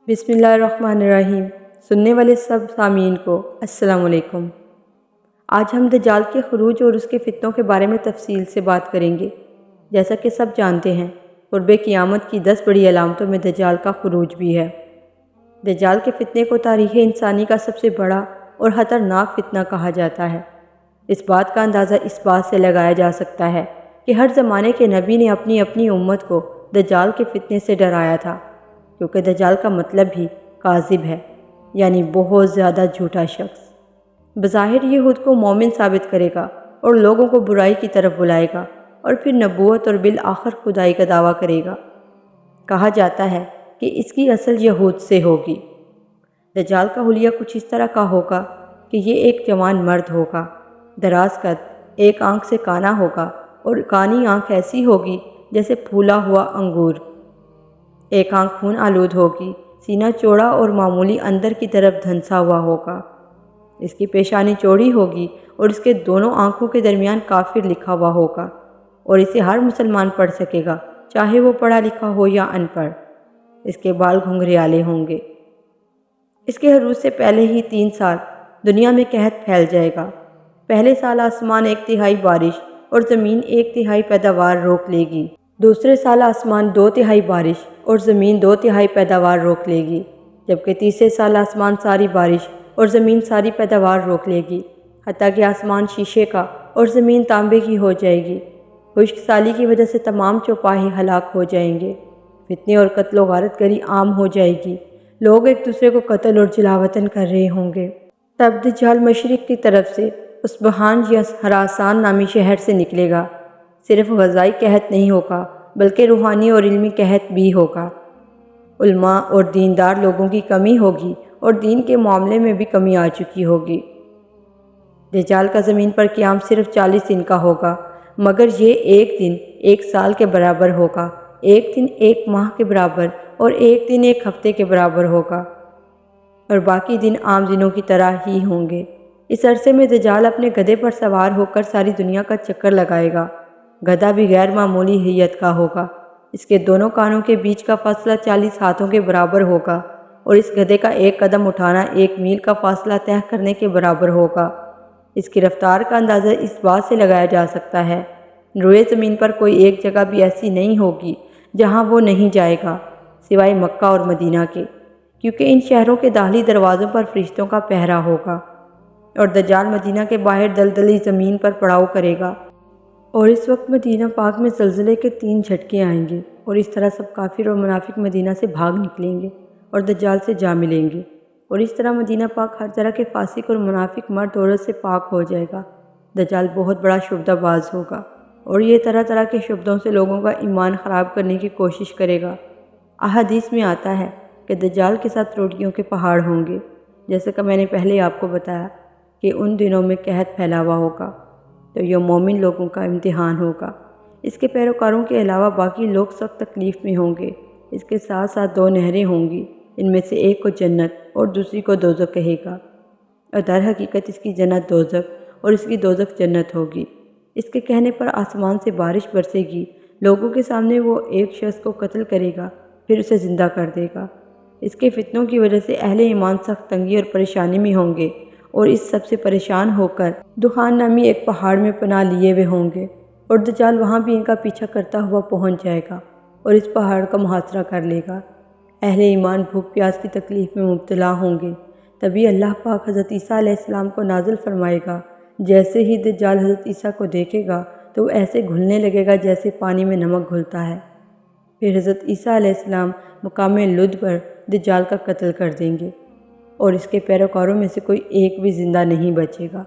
بسم اللہ الرحمن الرحیم۔ سننے والے سب سامعین کو السلام علیکم۔ آج ہم دجال کے خروج اور اس کے فتنوں کے بارے میں تفصیل سے بات کریں گے۔ جیسا کہ سب جانتے ہیں، قرب قیامت کی 10 بڑی علامتوں میں دجال کا خروج بھی ہے۔ دجال کے فتنے کو تاریخ انسانی کا سب سے بڑا اور خطرناک فتنہ کہا جاتا ہے۔ اس بات کا اندازہ اس بات سے لگایا جا سکتا ہے کہ ہر زمانے کے نبی نے اپنی اپنی امت کو دجال کے فتنے سے ڈرایا تھا، کیونکہ دجال کا مطلب ہی کاذب ہے، یعنی بہت زیادہ جھوٹا شخص۔ بظاہر یہ خود کو مومن ثابت کرے گا اور لوگوں کو برائی کی طرف بلائے گا، اور پھر نبوت اور بالآخر خدائی کا دعویٰ کرے گا۔ کہا جاتا ہے کہ اس کی اصل یہود سے ہوگی۔ دجال کا حلیہ کچھ اس طرح کا ہوگا کہ یہ ایک جوان مرد ہوگا، دراز قد، ایک آنکھ سے کانا ہوگا اور کانی آنکھ ایسی ہوگی جیسے پھولا ہوا انگور۔ ایک آنکھ خون آلود ہوگی، سینہ چوڑا اور معمولی اندر کی طرف دھنسا ہوا ہوگا۔ اس کی پیشانی چوڑی ہوگی اور اس کے دونوں آنکھوں کے درمیان کافر لکھا ہوا ہوگا، اور اسے ہر مسلمان پڑھ سکے گا، چاہے وہ پڑھا لکھا ہو یا ان پڑھ۔ اس کے بال گھنگریالے ہوں گے۔ اس کے عروج سے پہلے ہی 3 سال دنیا میں قحط پھیل جائے گا۔ پہلے سال آسمان 1/3 بارش اور زمین 1/3 پیداوار روک لے گی۔ دوسرے سال آسمان 2/3 بارش اور زمین 2/3 پیداوار روک لے گی، جبکہ تیسرے سال آسمان ساری بارش اور زمین ساری پیداوار روک لے گی، حتیٰ کہ آسمان شیشے کا اور زمین تانبے کی ہو جائے گی۔ خشک سالی کی وجہ سے تمام چوپاہے ہلاک ہو جائیں گے۔ فتنے اور قتل و غارت گری عام ہو جائے گی۔ لوگ ایک دوسرے کو قتل اور جلا وطن کر رہے ہوں گے۔ تب دجال مشرق کی طرف سے اصبہان یا خراسان نامی شہر سے نکلے گا۔ صرف غذائی قحط نہیں ہوگا، بلکہ روحانی اور علمی قحط بھی ہوگا۔ علماء اور دیندار لوگوں کی کمی ہوگی اور دین کے معاملے میں بھی کمی آ چکی ہوگی۔ دجال کا زمین پر قیام صرف 40 دن کا ہوگا، مگر یہ ایک دن 1 سال کے برابر ہوگا، ایک دن 1 ماہ کے برابر اور ایک دن 1 ہفتے کے برابر ہوگا، اور باقی دن عام دنوں کی طرح ہی ہوں گے۔ اس عرصے میں دجال اپنے گدھے پر سوار ہو کر ساری دنیا کا چکر لگائے گا۔ گدھا بھی غیر معمولی ہیئت کا ہوگا۔ اس کے دونوں کانوں کے بیچ کا فاصلہ 40 ہاتھوں کے برابر ہوگا، اور اس گدھے کا ایک قدم اٹھانا 1 میل کا فاصلہ طے کرنے کے برابر ہوگا۔ اس کی رفتار کا اندازہ اس بات سے لگایا جا سکتا ہے، روئے زمین پر کوئی ایک جگہ بھی ایسی نہیں ہوگی جہاں وہ نہیں جائے گا، سوائے مکہ اور مدینہ کے، کیونکہ ان شہروں کے داخلی دروازوں پر فرشتوں کا پہرا ہوگا۔ اور دجال مدینہ کے باہر دلدلی زمین پر پڑاؤ کرے گا، اور اس وقت مدینہ پاک میں زلزلے کے 3 جھٹکے آئیں گے، اور اس طرح سب کافر اور منافق مدینہ سے بھاگ نکلیں گے اور دجال سے جا ملیں گے، اور اس طرح مدینہ پاک ہر طرح کے فاسق اور منافق مرد عورت سے پاک ہو جائے گا۔ دجال بہت بڑا شبدہ باز ہوگا، اور یہ طرح طرح کے شبدوں سے لوگوں کا ایمان خراب کرنے کی کوشش کرے گا۔ احادیث میں آتا ہے کہ دجال کے ساتھ روٹیوں کے پہاڑ ہوں گے، جیسا کہ میں نے پہلے آپ کو بتایا کہ ان دنوں میں قحط پھیلا ہوا ہوگا، تو یہ مومن لوگوں کا امتحان ہوگا۔ اس کے پیروکاروں کے علاوہ باقی لوگ سخت تکلیف میں ہوں گے۔ اس کے ساتھ ساتھ 2 نہریں ہوں گی، ان میں سے ایک کو جنت اور دوسری کو دوزخ کہے گا، اور در حقیقت اس کی جنت دوزخ اور اس کی دوزخ جنت ہوگی۔ اس کے کہنے پر آسمان سے بارش برسے گی، لوگوں کے سامنے وہ ایک شخص کو قتل کرے گا، پھر اسے زندہ کر دے گا۔ اس کے فتنوں کی وجہ سے اہل ایمان سخت تنگی اور پریشانی میں ہوں گے، اور اس سب سے پریشان ہو کر دخان نامی ایک پہاڑ میں پناہ لیے ہوئے ہوں گے، اور دجال وہاں بھی ان کا پیچھا کرتا ہوا پہنچ جائے گا اور اس پہاڑ کا محاصرہ کر لے گا۔ اہل ایمان بھوک پیاس کی تکلیف میں مبتلا ہوں گے۔ تبھی اللہ پاک حضرت عیسیٰ علیہ السلام کو نازل فرمائے گا۔ جیسے ہی دجال حضرت عیسیٰ کو دیکھے گا تو وہ ایسے گھلنے لگے گا جیسے پانی میں نمک گھلتا ہے۔ پھر حضرت عیسیٰ علیہ السلام مقام لد پر دجال کا قتل کر دیں گے، اور اس کے پیروکاروں میں سے کوئی ایک بھی زندہ نہیں بچے گا۔